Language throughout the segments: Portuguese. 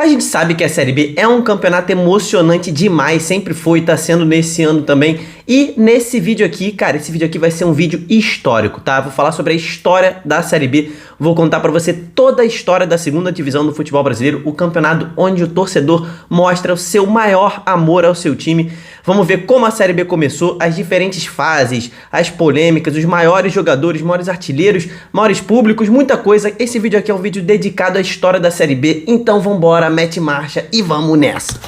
A gente sabe que a Série B é um campeonato emocionante demais, sempre foi e tá sendo nesse ano também. E nesse vídeo aqui, cara, esse vídeo aqui vai ser um vídeo histórico, tá? Vou falar sobre a história da Série B, vou contar pra você toda a história da segunda divisão do futebol brasileiro, o campeonato onde o torcedor mostra o seu maior amor ao seu time. Vamos ver como a Série B começou, as diferentes fases, as polêmicas, os maiores jogadores, maiores artilheiros, maiores públicos, muita coisa. Esse vídeo aqui é um vídeo dedicado à história da Série B, então vambora, mete marcha e vamos nessa!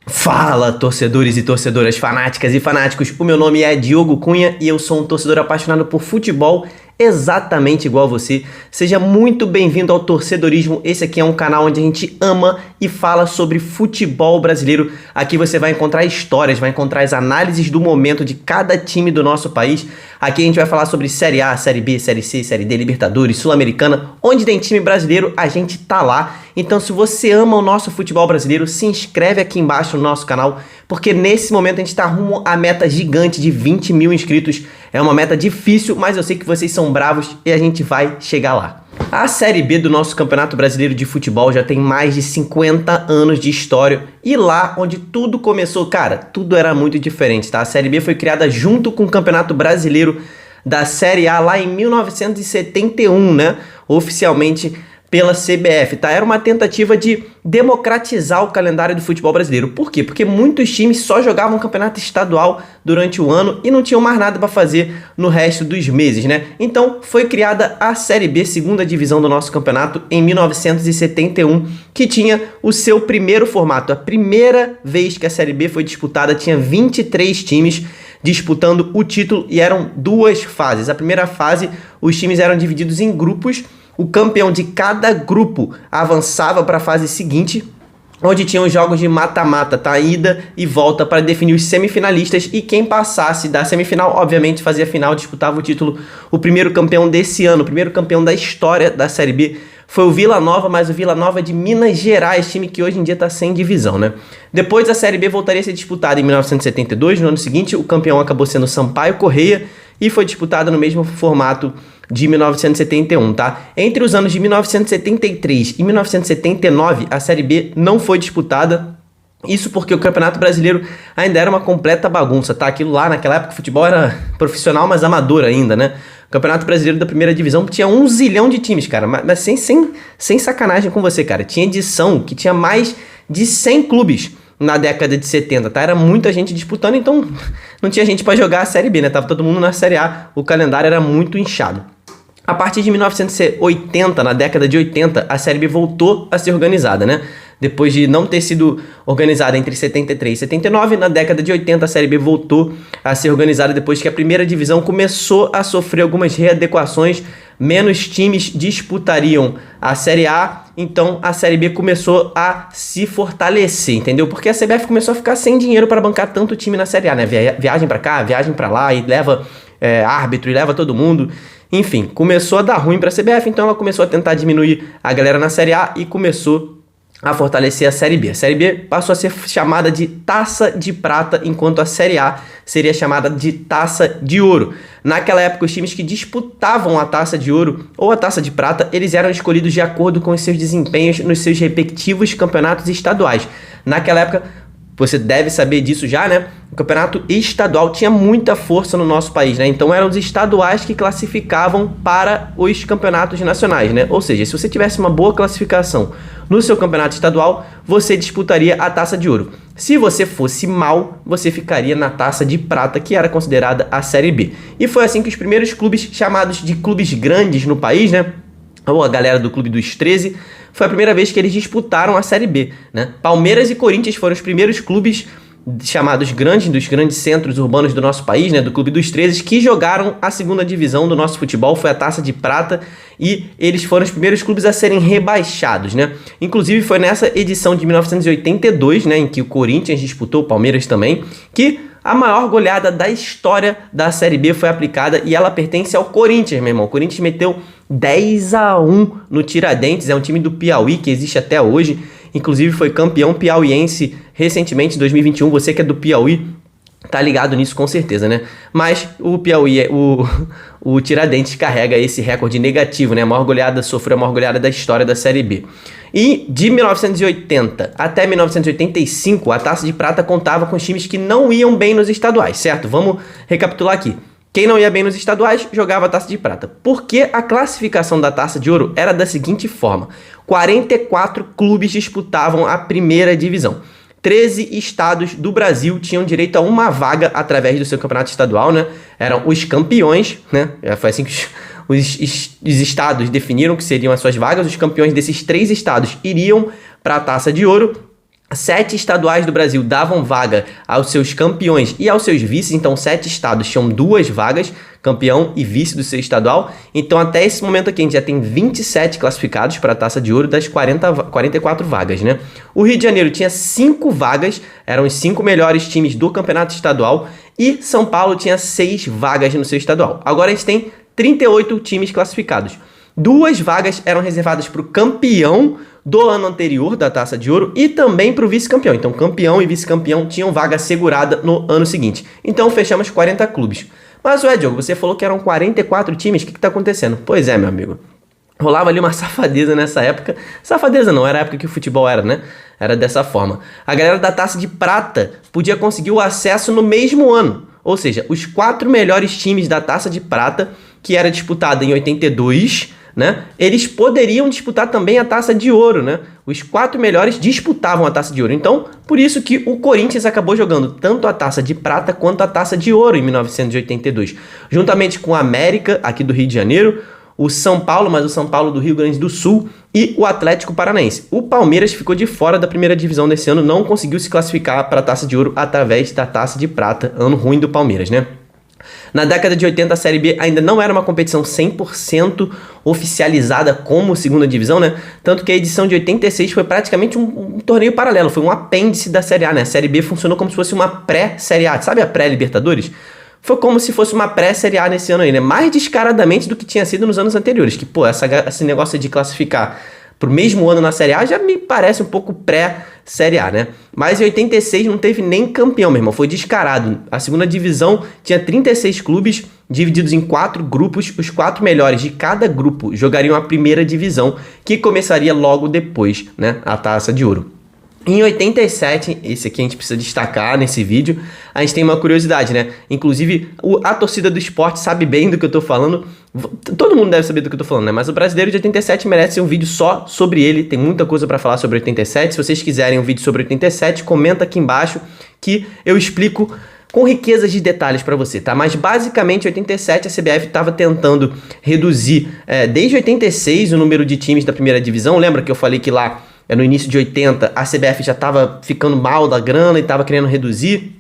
Fala, torcedores e torcedoras fanáticas e fanáticos, o meu nome é Diogo Cunha e eu sou um torcedor apaixonado por futebol, exatamente igual a você. Seja muito bem-vindo ao Torcedorismo. Esse aqui é um canal onde a gente ama e fala sobre futebol brasileiro. Aqui você vai encontrar histórias, vai encontrar as análises do momento de cada time do nosso país. Aqui a gente vai falar sobre Série A, Série B, Série C, Série D, Libertadores, Sul-Americana. Onde tem time brasileiro, a gente tá lá. Então, se você ama o nosso futebol brasileiro, se inscreve aqui embaixo no nosso canal, porque nesse momento a gente tá rumo à meta gigante de 20 mil inscritos. É uma meta difícil, mas eu sei que vocês são bravos e a gente vai chegar lá. A Série B do nosso Campeonato Brasileiro de Futebol já tem mais de 50 anos de história e lá onde tudo começou, cara, tudo era muito diferente, tá? A Série B foi criada junto com o Campeonato Brasileiro da Série A lá em 1971, né? Oficialmente pela CBF, tá? Era uma tentativa de democratizar o calendário do futebol brasileiro. Por quê? Porque muitos times só jogavam campeonato estadual durante o ano e não tinham mais nada para fazer no resto dos meses, né? Então foi criada a Série B, segunda divisão do nosso campeonato, em 1971, que tinha o seu primeiro formato. A primeira vez que a Série B foi disputada tinha 23 times disputando o título e eram duas fases. A primeira fase, os times eram divididos em grupos. O campeão de cada grupo avançava para a fase seguinte, onde tinham jogos de mata-mata, tá? Ida e volta para definir os semifinalistas e quem passasse da semifinal, obviamente, fazia a final, disputava o título. O primeiro campeão desse ano, o primeiro campeão da história da Série B foi o Vila Nova, mas o Vila Nova de Minas Gerais, time que hoje em dia está sem divisão, né? Depois a Série B voltaria a ser disputada em 1972, no ano seguinte o campeão acabou sendo Sampaio Corrêa e foi disputada no mesmo formato de 1971, tá? Entre os anos de 1973 e 1979, a Série B não foi disputada. Isso porque o Campeonato Brasileiro ainda era uma completa bagunça, tá? Aquilo lá, naquela época, o futebol era profissional, mas amador ainda, né? O Campeonato Brasileiro da primeira divisão tinha 1 zilhão de times, cara. Mas sem sacanagem com você, cara. Tinha edição que tinha mais de 100 clubes na década de 70, tá? Era muita gente disputando, então não tinha gente pra jogar a Série B, né? Tava todo mundo na Série A. O calendário era muito inchado. A partir de 1980, na década de 80, a Série B voltou a ser organizada, né? Depois de não ter sido organizada entre 73 e 79, na década de 80 a Série B voltou a ser organizada depois que a primeira divisão começou a sofrer algumas readequações, menos times disputariam a Série A, então a Série B começou a se fortalecer, entendeu? Porque a CBF começou a ficar sem dinheiro para bancar tanto time na Série A, né? Viagem para cá, viagem para lá e leva árbitro e leva todo mundo. Enfim, começou a dar ruim para a CBF, então ela começou a tentar diminuir a galera na Série A e começou a fortalecer a Série B. A Série B passou a ser chamada de Taça de Prata, enquanto a Série A seria chamada de Taça de Ouro. Naquela época, os times que disputavam a Taça de Ouro ou a Taça de Prata, eles eram escolhidos de acordo com os seus desempenhos nos seus respectivos campeonatos estaduais. Naquela época, você deve saber disso já, né? O campeonato estadual tinha muita força no nosso país, né? Então eram os estaduais que classificavam para os campeonatos nacionais, né? Ou seja, se você tivesse uma boa classificação no seu campeonato estadual, você disputaria a Taça de Ouro. Se você fosse mal, você ficaria na Taça de Prata, que era considerada a Série B. E foi assim que os primeiros clubes chamados de clubes grandes no país, né? Ou a galera do Clube dos 13, foi a primeira vez que eles disputaram a Série B, né? Palmeiras e Corinthians foram os primeiros clubes chamados grandes, dos grandes centros urbanos do nosso país, né? Do Clube dos 13, que jogaram a segunda divisão do nosso futebol, foi a Taça de Prata, e eles foram os primeiros clubes a serem rebaixados, né? Inclusive foi nessa edição de 1982, né? Em que o Corinthians disputou, o Palmeiras também, que a maior goleada da história da Série B foi aplicada e ela pertence ao Corinthians, meu irmão. O Corinthians meteu 10-1 no Tiradentes, é um time do Piauí que existe até hoje. Inclusive foi campeão piauiense recentemente, em 2021. Você que é do Piauí, tá ligado nisso com certeza, né? Mas o Piauí, o Tiradentes carrega esse recorde negativo, né? Sofreu a maior goleada da história da Série B. E de 1980 até 1985, a Taça de Prata contava com os times que não iam bem nos estaduais, certo? Vamos recapitular aqui. Quem não ia bem nos estaduais, jogava a Taça de Prata. Porque a classificação da Taça de Ouro era da seguinte forma: 44 clubes disputavam a primeira divisão. 13 estados do Brasil tinham direito a uma vaga através do seu campeonato estadual, né? Eram os campeões, né? Foi assim que os estados definiram que seriam as suas vagas. Os campeões desses 3 estados iriam para a Taça de Ouro. 7 estaduais do Brasil davam vaga aos seus campeões e aos seus vices, então 7 estados tinham 2 vagas, campeão e vice do seu estadual. Então até esse momento aqui a gente já tem 27 classificados para a Taça de Ouro das 44 vagas, né? O Rio de Janeiro tinha 5 vagas, eram os 5 melhores times do campeonato estadual, e São Paulo tinha 6 vagas no seu estadual. Agora a gente tem 38 times classificados. 2 vagas eram reservadas para o campeão do ano anterior da Taça de Ouro e também para o vice-campeão. Então, campeão e vice-campeão tinham vaga assegurada no ano seguinte. Então, fechamos 40 clubes. Mas, Diogo, você falou que eram 44 times. O que está acontecendo? Pois é, meu amigo. Rolava ali uma safadeza nessa época. Safadeza não, era a época que o futebol era, né? Era dessa forma. A galera da Taça de Prata podia conseguir o acesso no mesmo ano. Ou seja, os 4 melhores times da Taça de Prata, que era disputada em 82... né? Eles poderiam disputar também a Taça de Ouro, né? Os 4 melhores disputavam a Taça de Ouro. Então, por isso que o Corinthians acabou jogando tanto a Taça de Prata quanto a Taça de Ouro em 1982. Juntamente com a América, aqui do Rio de Janeiro, o São Paulo, mas o São Paulo do Rio Grande do Sul, e o Atlético Paranaense. O Palmeiras ficou de fora da primeira divisão desse ano, não conseguiu se classificar para a Taça de Ouro através da Taça de Prata. Ano ruim do Palmeiras, né? Na década de 80, a Série B ainda não era uma competição 100% oficializada como segunda divisão, né? Tanto que a edição de 86 foi praticamente um torneio paralelo, foi um apêndice da Série A, né? A Série B funcionou como se fosse uma pré-Série A, sabe a pré-Libertadores? Foi como se fosse uma pré-Série A nesse ano aí, né? Mais descaradamente do que tinha sido nos anos anteriores, que, pô, esse negócio de classificar pro mesmo ano na Série A já me parece um pouco pré-Série A, né? Mas em 86 não teve nem campeão, meu irmão, foi descarado. A segunda divisão tinha 36 clubes divididos em 4 grupos. Os 4 melhores de cada grupo jogariam a primeira divisão, que começaria logo depois, né? A Taça de Ouro. Em 87, esse aqui a gente precisa destacar nesse vídeo, a gente tem uma curiosidade, né? Inclusive, a torcida do esporte sabe bem do que eu tô falando. Todo mundo deve saber do que eu tô falando, né? Mas o Brasileiro de 87 merece um vídeo só sobre ele. Tem muita coisa pra falar sobre 87. Se vocês quiserem um vídeo sobre 87, comenta aqui embaixo que eu explico com riquezas de detalhes pra você, tá? Mas basicamente, em 87, a CBF estava tentando reduzir, desde 86, o número de times da primeira divisão. Lembra que eu falei que lá, no início de 80, a CBF já estava ficando mal da grana e estava querendo reduzir.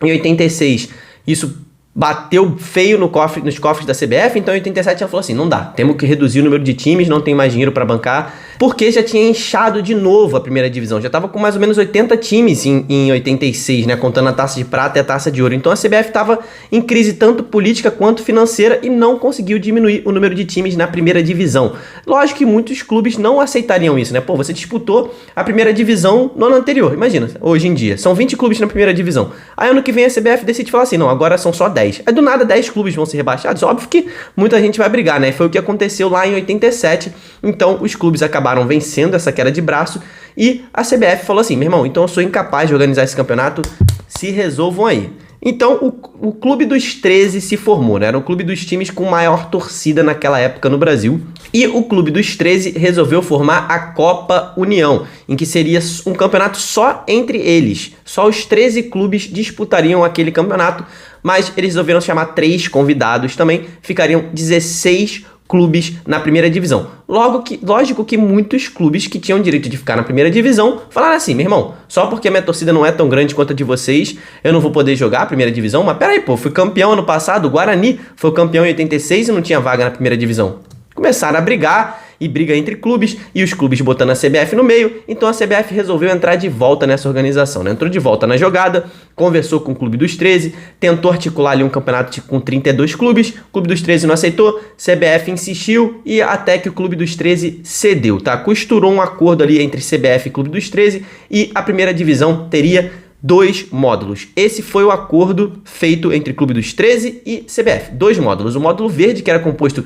Em 86, isso bateu feio nos cofres da CBF, então em 87 ela falou assim, não dá, temos que reduzir o número de times, não tem mais dinheiro para bancar, porque já tinha inchado de novo a primeira divisão, já estava com mais ou menos 80 times em 86, né, contando a Taça de Prata e a Taça de Ouro, então a CBF estava em crise tanto política quanto financeira e não conseguiu diminuir o número de times na primeira divisão. Lógico que muitos clubes não aceitariam isso, né, pô, você disputou a primeira divisão no ano anterior, imagina, hoje em dia, são 20 clubes na primeira divisão, aí ano que vem a CBF decide falar assim, não, agora são só 10. Aí do nada 10 clubes vão ser rebaixados, óbvio que muita gente vai brigar, né? Foi o que aconteceu lá em 87, então os clubes acabaram vencendo essa queda de braço e a CBF falou assim, meu irmão, então eu sou incapaz de organizar esse campeonato, se resolvam aí. Então o Clube dos 13 se formou, né? Era o clube dos times com maior torcida naquela época no Brasil. E o Clube dos 13 resolveu formar a Copa União, em que seria um campeonato só entre eles. Só os 13 clubes disputariam aquele campeonato, mas eles resolveram chamar 3 convidados também, ficariam 16 clubes na primeira divisão. Lógico que muitos clubes que tinham direito de ficar na primeira divisão falaram assim, meu irmão, só porque a minha torcida não é tão grande quanto a de vocês, eu não vou poder jogar a primeira divisão, mas peraí, pô, fui campeão ano passado, o Guarani foi campeão em 86 e não tinha vaga na primeira divisão. Começaram a brigar, e briga entre clubes, e os clubes botando a CBF no meio, então a CBF resolveu entrar de volta nessa organização, né? Entrou de volta na jogada, conversou com o Clube dos 13, tentou articular ali um campeonato com 32 clubes, o Clube dos 13 não aceitou, CBF insistiu, e até que o Clube dos 13 cedeu, tá? Costurou um acordo ali entre CBF e Clube dos 13, e a primeira divisão teria 2 módulos. Esse foi o acordo feito entre Clube dos 13 e CBF. 2 módulos. O módulo verde, que era composto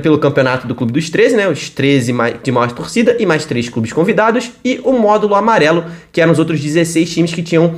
pelo campeonato do Clube dos 13, né, os 13 de maior torcida e mais 3 clubes convidados, e o módulo amarelo, que eram os outros 16 times que tinham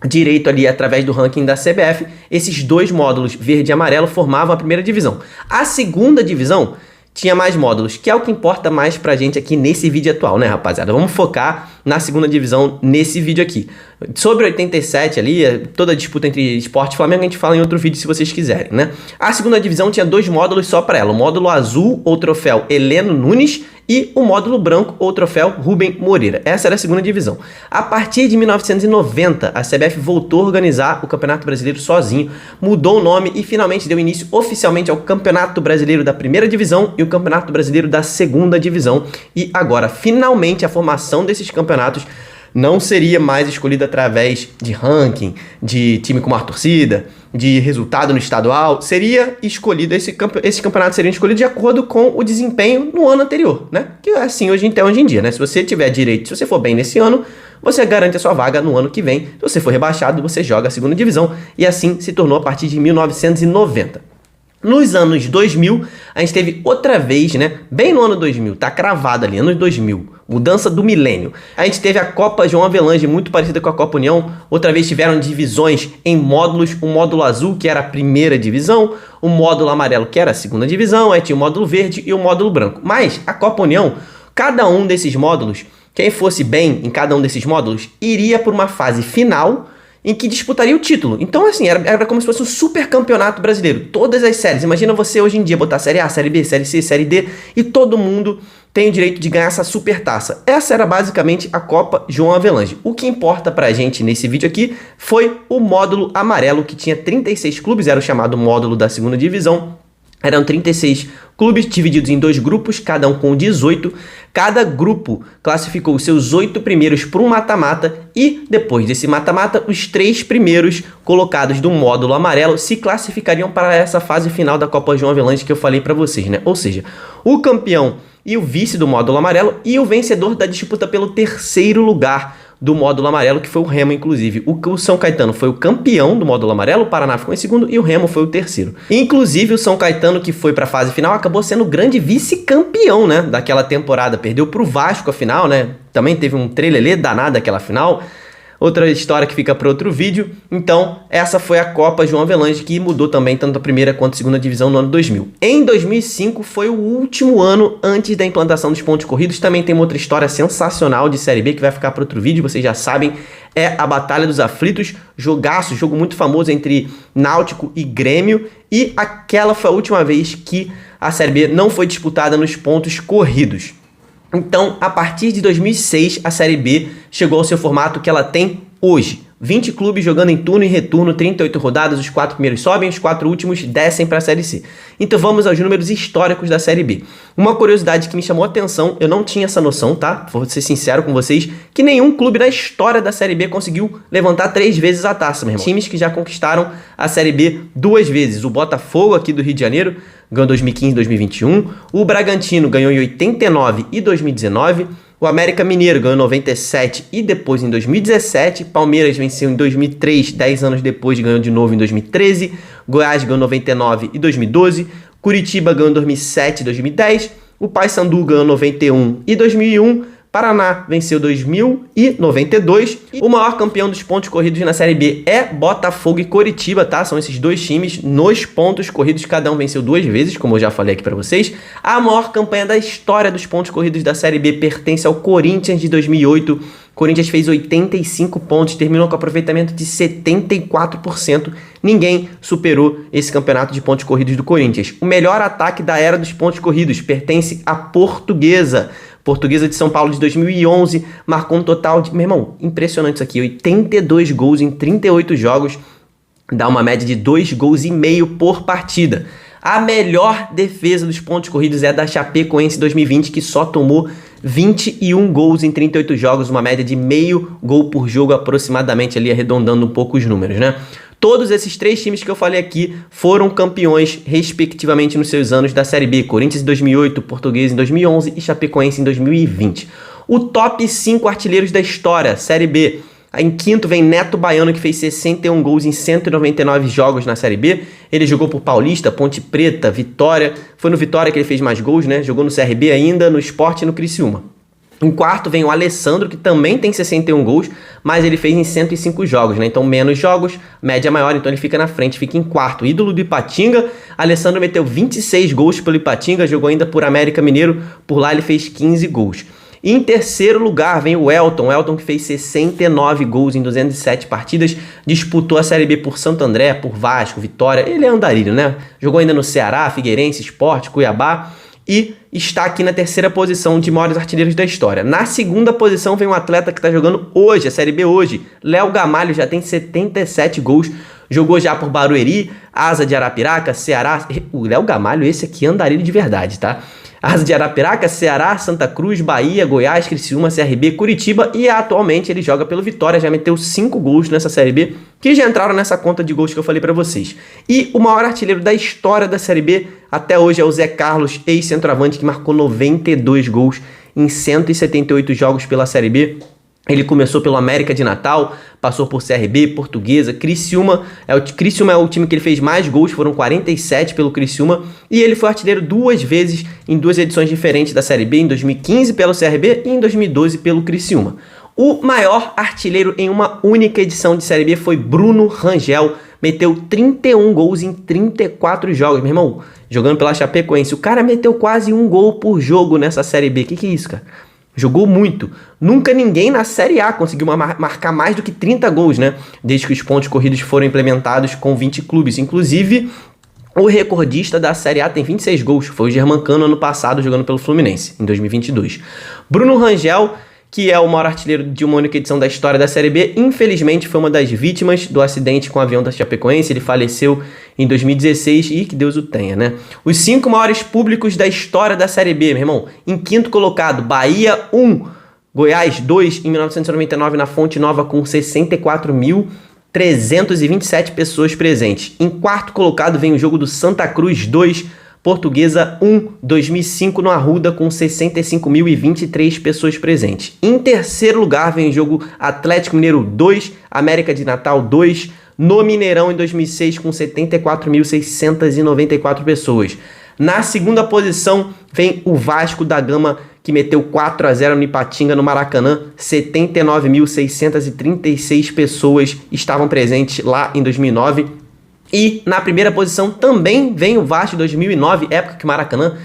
direito ali através do ranking da CBF. Esses 2 módulos, verde e amarelo, formavam a primeira divisão. A segunda divisão tinha mais módulos, que é o que importa mais pra gente aqui nesse vídeo atual, né, rapaziada? Vamos focar na segunda divisão nesse vídeo aqui. Sobre 87 ali, toda a disputa entre Sport e Flamengo, a gente fala em outro vídeo se vocês quiserem, né? A segunda divisão tinha 2 módulos só para ela. O módulo azul, ou troféu Heleno Nunes, e o módulo branco, ou troféu Rubem Moreira. Essa era a segunda divisão. A partir de 1990, a CBF voltou a organizar o Campeonato Brasileiro sozinho, mudou o nome e finalmente deu início oficialmente ao Campeonato Brasileiro da Primeira Divisão e o Campeonato Brasileiro da Segunda Divisão. E agora, finalmente, a formação desses campeonatos não seria mais escolhida através de ranking, de time com maior torcida, de resultado no estadual. Seria escolhido, esses campeonatos seriam escolhidos de acordo com o desempenho no ano anterior, né? Que é assim hoje em dia, né? Se você tiver direito, se você for bem nesse ano, você garante a sua vaga no ano que vem. Se você for rebaixado, você joga a segunda divisão. E assim se tornou a partir de 1990. Nos anos 2000, a gente teve outra vez, né? Bem no ano 2000, tá cravado ali, anos 2000, mudança do milênio. A gente teve a Copa João Avelange, muito parecida com a Copa União. Outra vez tiveram divisões em módulos, o módulo azul, que era a primeira divisão, o módulo amarelo, que era a segunda divisão, aí tinha o módulo verde e o módulo branco. Mas a Copa União, cada um desses módulos, quem fosse bem em cada um desses módulos, iria por uma fase final em que disputaria o título. Então, assim, era como se fosse um super campeonato brasileiro. Todas as séries. Imagina você hoje em dia botar Série A, Série B, Série C, Série D, e todo mundo tem o direito de ganhar essa super taça. Essa era basicamente a Copa João Avelange. O que importa pra gente nesse vídeo aqui foi o módulo amarelo, que tinha 36 clubes, era o chamado módulo da segunda divisão. Eram 36 clubes divididos em 2 grupos, cada um com 18. Cada grupo classificou os seus 8 primeiros para um mata-mata e, depois desse mata-mata, os 3 primeiros colocados do módulo amarelo se classificariam para essa fase final da Copa João Avelange que eu falei para vocês, né? Ou seja, o campeão e o vice do módulo amarelo e o vencedor da disputa pelo 3º lugar do módulo amarelo, que foi o Remo, inclusive. O São Caetano foi o campeão do módulo amarelo, o Paraná ficou em segundo e o Remo foi o 3º. Inclusive, o São Caetano, que foi para a fase final, acabou sendo o grande vice-campeão, né, daquela temporada. Perdeu para o Vasco a final, né? Também teve um trelelê danado aquela final. Outra história que fica para outro vídeo. Então, essa foi a Copa João Avelange, que mudou também tanto a primeira quanto a segunda divisão no ano 2000. Em 2005 foi o último ano antes da implantação dos pontos corridos. Também tem uma outra história sensacional de Série B que vai ficar para outro vídeo, vocês já sabem. É a Batalha dos Aflitos, jogaço, jogo muito famoso entre Náutico e Grêmio. E aquela foi a última vez que a Série B não foi disputada nos pontos corridos. Então, a partir de 2006, a Série B chegou ao seu formato que ela tem hoje. 20 clubes jogando em turno e retorno, 38 rodadas, os 4 primeiros sobem, os 4 últimos descem para a Série C. Então vamos aos números históricos da Série B. Uma curiosidade que me chamou a atenção, eu não tinha essa noção, tá? Vou ser sincero com vocês, que nenhum clube na história da Série B conseguiu levantar 3 vezes a taça, meu irmão. Times que já conquistaram a Série B 2 vezes. O Botafogo aqui do Rio de Janeiro ganhou em 2015 e 2021, o Bragantino ganhou em 89 e 2019, o América Mineiro ganhou em 97 e depois em 2017. Palmeiras venceu em 2003, 10 anos depois ganhou de novo em 2013. Goiás ganhou em 99 e 2012. Curitiba ganhou em 2007 e 2010. O Paysandu ganhou em 91 e 2001. Paraná venceu 2092. E o maior campeão dos pontos corridos na Série B é Botafogo e Coritiba, tá? São esses 2 times nos pontos corridos, cada um venceu 2 vezes, como eu já falei aqui pra vocês. A maior campanha da história dos pontos corridos da Série B pertence ao Corinthians de 2008. O Corinthians fez 85 pontos, terminou com aproveitamento de 74%. Ninguém superou esse campeonato de pontos corridos do Corinthians. O melhor ataque da era dos pontos corridos pertence à Portuguesa. Portuguesa de São Paulo de 2011, marcou um total de... Meu irmão, impressionante isso aqui, 82 gols em 38 jogos, dá uma média de 2,5 gols por partida. A melhor defesa dos pontos corridos é a da Chapecoense 2020, que só tomou 21 gols em 38 jogos, uma média de meio gol por jogo aproximadamente, ali arredondando um pouco os números, né? Todos esses 3 times que eu falei aqui foram campeões, respectivamente, nos seus anos da Série B. Corinthians em 2008, Portuguesa em 2011 e Chapecoense em 2020. O top 5 artilheiros da história, Série B. Em quinto vem Neto Baiano, que fez 61 gols em 199 jogos na Série B. Ele jogou por Paulista, Ponte Preta, Vitória. Foi no Vitória que ele fez mais gols, né? Jogou no CRB ainda, no Sport e no Criciúma. Em quarto vem o Alessandro, que também tem 61 gols, mas ele fez em 105 jogos, né? Então menos jogos, média maior, então ele fica na frente, fica em quarto. Ídolo do Ipatinga, Alessandro meteu 26 gols pelo Ipatinga, jogou ainda por América Mineiro, por lá ele fez 15 gols. E em terceiro lugar vem o Elton que fez 69 gols em 207 partidas, disputou a Série B por Santo André, por Vasco, Vitória, ele é andarilho, né? Jogou ainda no Ceará, Figueirense, Sport, Cuiabá, e está aqui na terceira posição de maiores artilheiros da história. Na segunda posição vem um atleta que está jogando hoje, a Série B hoje. Léo Gamalho já tem 77 gols, jogou já por Barueri, Asa de Arapiraca, Ceará. O Léo Gamalho, esse aqui é andarilho de verdade, tá? Asa de Arapiraca, Ceará, Santa Cruz, Bahia, Goiás, Criciúma, CRB, Curitiba e atualmente ele joga pelo Vitória, já meteu 5 gols nessa Série B, que já entraram nessa conta de gols que eu falei pra vocês. E o maior artilheiro da história da Série B até hoje é o Zé Carlos, ex-centroavante, que marcou 92 gols em 178 jogos pela Série B. Ele começou pelo América de Natal, passou por CRB, Portuguesa, Criciúma. Criciúma é o time que ele fez mais gols, foram 47 pelo Criciúma. E ele foi artilheiro 2 vezes em 2 edições diferentes da Série B, em 2015 pelo CRB e em 2012 pelo Criciúma. O maior artilheiro em uma única edição de Série B foi Bruno Rangel, meteu 31 gols em 34 jogos, meu irmão, jogando pela Chapecoense. O cara meteu quase 1 gol por jogo nessa Série B, que é isso, cara? Jogou muito. Nunca ninguém na Série A conseguiu marcar mais do que 30 gols, né? Desde que os pontos corridos foram implementados com 20 clubes. Inclusive, o recordista da Série A tem 26 gols. Foi o Germancano ano passado jogando pelo Fluminense, em 2022. Bruno Rangel, que é o maior artilheiro de uma única edição da história da Série B, infelizmente foi uma das vítimas do acidente com o avião da Chapecoense. Ele faleceu em 2016 e que Deus o tenha, né? Os 5 maiores públicos da história da Série B, meu irmão. Em quinto colocado, Bahia 1, Goiás 2, em 1999 na Fonte Nova com 64.327 pessoas presentes. Em quarto colocado vem o jogo do Santa Cruz 2, Portuguesa 1, 2005 no Arruda com 65.023 pessoas presentes. Em terceiro lugar vem o jogo Atlético Mineiro 2, América de Natal 2, no Mineirão em 2006 com 74.694 pessoas. Na segunda posição vem o Vasco da Gama, que meteu 4-0 no Ipatinga no Maracanã. 79.636 pessoas estavam presentes lá em 2009. E na primeira posição também vem o Vasco 2009, época que o Maracanã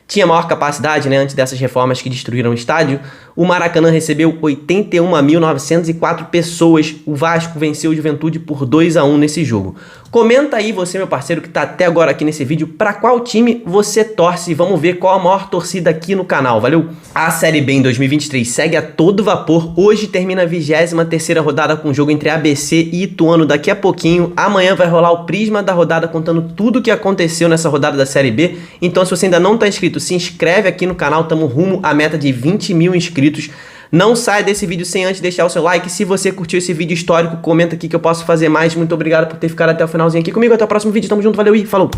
tinha maior capacidade, né, antes dessas reformas que destruíram o estádio. O Maracanã recebeu 81.904 pessoas. O Vasco venceu o Juventude por 2-1 nesse jogo. Comenta aí você, meu parceiro, que tá até agora aqui nesse vídeo, para qual time você torce. Vamos ver qual a maior torcida aqui no canal, valeu? A Série B em 2023 segue a todo vapor. Hoje termina a 23ª rodada com o jogo entre ABC e Ituano daqui a pouquinho. Amanhã vai rolar o Prisma da rodada contando tudo o que aconteceu nessa rodada da Série B. Então, se você ainda não tá inscrito, se inscreve aqui no canal, estamos rumo à meta de 20 mil inscritos. Não saia desse vídeo sem antes deixar o seu like. Se você curtiu esse vídeo histórico, comenta aqui que eu posso fazer mais. Muito obrigado por ter ficado até o finalzinho aqui comigo. Até o próximo vídeo, tamo junto, valeu e falou!